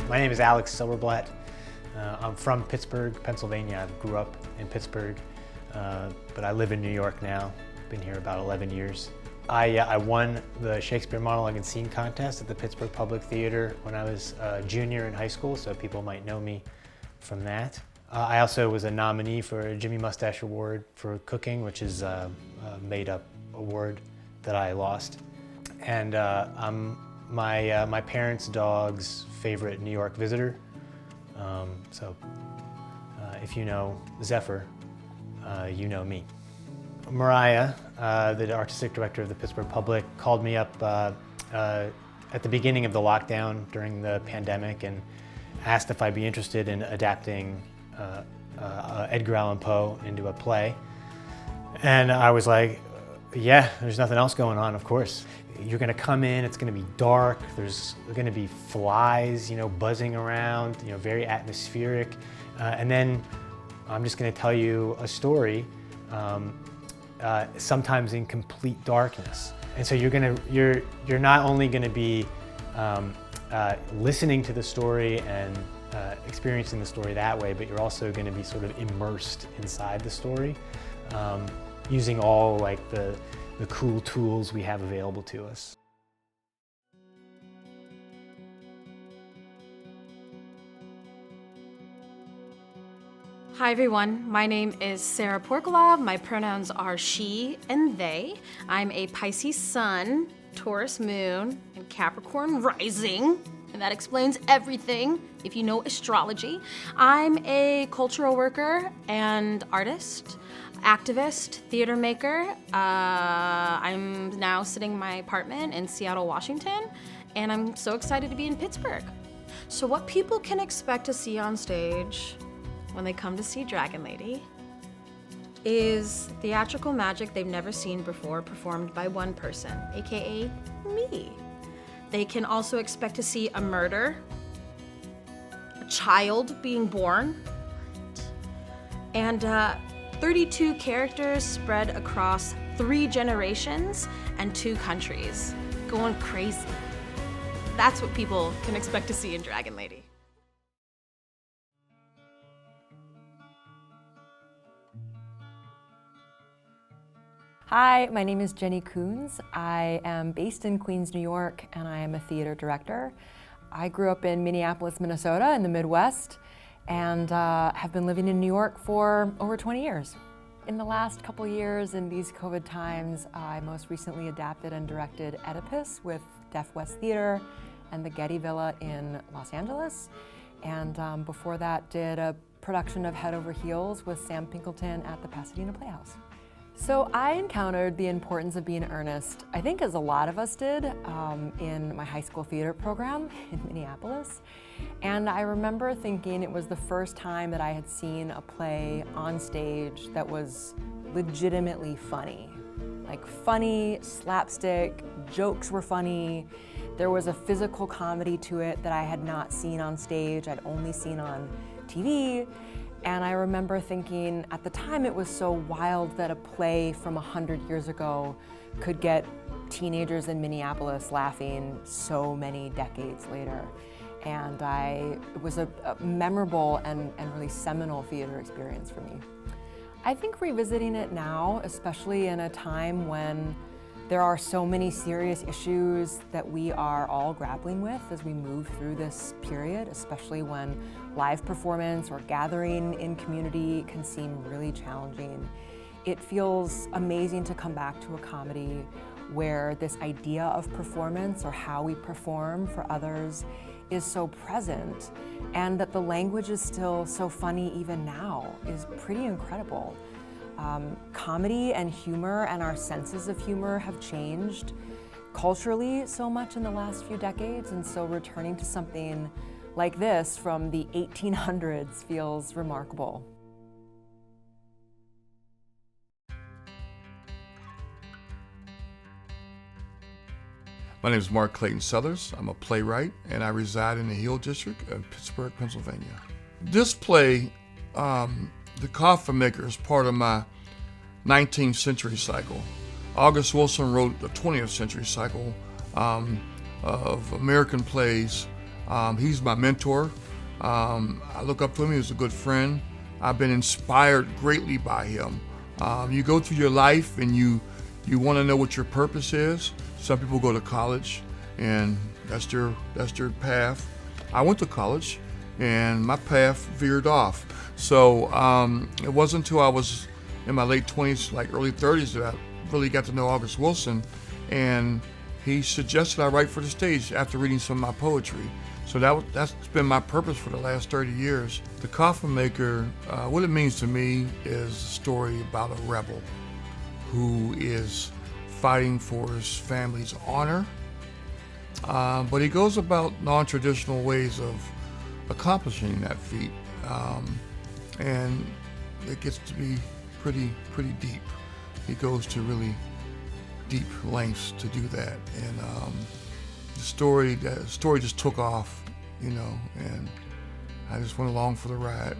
My name is Alec Silberblatt. I'm from Pittsburgh, Pennsylvania. I grew up in Pittsburgh, but I live in New York now. Been here about 11 years. I won the Shakespeare Monologue and Scene Contest at the Pittsburgh Public Theater when I was a junior in high school, so people might know me from that. I also was a nominee for a Jimmy Mustache Award for cooking, which is a made-up award that I lost. And I'm my parents' dog's favorite New York visitor. So if you know Zephyr, you know me. Marya, the artistic director of the Pittsburgh Public, called me up at the beginning of the lockdown during the pandemic and asked if I'd be interested in adapting Edgar Allan Poe into a play. And I was like, yeah, there's nothing else going on, of course. You're gonna come in, it's gonna be dark, there's gonna be flies, buzzing around, very atmospheric. And then I'm just gonna tell you a story, sometimes in complete darkness. And so you're not only gonna be listening to the story and experiencing the story that way, but you're also gonna be sort of immersed inside the story, using all the cool tools we have available to us. Hi everyone, my name is Sarah Porkolov. My pronouns are she and they. I'm a Pisces sun, Taurus moon, and Capricorn rising, and that explains everything if you know astrology. I'm a cultural worker and artist, activist, theater maker. I'm now sitting in my apartment in Seattle, Washington, and I'm so excited to be in Pittsburgh. So what people can expect to see on stage when they come to see Dragon Lady is theatrical magic they've never seen before, performed by one person, aka me. They can also expect to see a murder, a child being born, and 32 characters spread across 3 generations and 2 countries. Going crazy. That's what people can expect to see in Dragon Lady. Hi, my name is Jenny Koons. I am based in Queens, New York, and I am a theater director. I grew up in Minneapolis, Minnesota in the Midwest, and have been living in New York for over 20 years. In the last couple years in these COVID times, I most recently adapted and directed Oedipus with Deaf West Theater and the Getty Villa in Los Angeles. And before that, did a production of Head Over Heels with Sam Pinkelton at the Pasadena Playhouse. So I encountered the importance of being earnest, I think as a lot of us did, in my high school theater program in Minneapolis. And I remember thinking it was the first time that I had seen a play on stage that was legitimately funny. Like funny, slapstick, jokes were funny. There was a physical comedy to it that I had not seen on stage, I'd only seen on TV. And I remember thinking, at the time it was so wild that a play from 100 years ago could get teenagers in Minneapolis laughing so many decades later. And it was a memorable and really seminal theater experience for me. I think revisiting it now, especially in a time when there are so many serious issues that we are all grappling with as we move through this period, especially when live performance or gathering in community can seem really challenging. It feels amazing to come back to a comedy where this idea of performance or how we perform for others is so present, and that the language is still so funny even now is pretty incredible. Comedy and humor and our senses of humor have changed culturally so much in the last few decades, and so returning to something like this from the 1800s feels remarkable. My name is Mark Clayton Zellers. I'm a playwright, and I reside in the Hill District of Pittsburgh, Pennsylvania. This play, The Coffin Maker, is part of my 19th century cycle. August Wilson wrote the 20th century cycle of American plays He's my mentor. I look up to him. He's a good friend. I've been inspired greatly by him. You go through your life and you want to know what your purpose is. Some people go to college and that's their path. I went to college and my path veered off. So it wasn't until I was in my late 20s, like early 30s, that I really got to know August Wilson, and he suggested I write for the stage after reading some of my poetry. So that's been my purpose for the last 30 years. The Coffin Maker, what it means to me is a story about a rebel who is fighting for his family's honor, but he goes about non-traditional ways of accomplishing that feat, and it gets to be pretty deep. He goes to really deep lengths to do that, and the story just took off, and I just went along for the ride.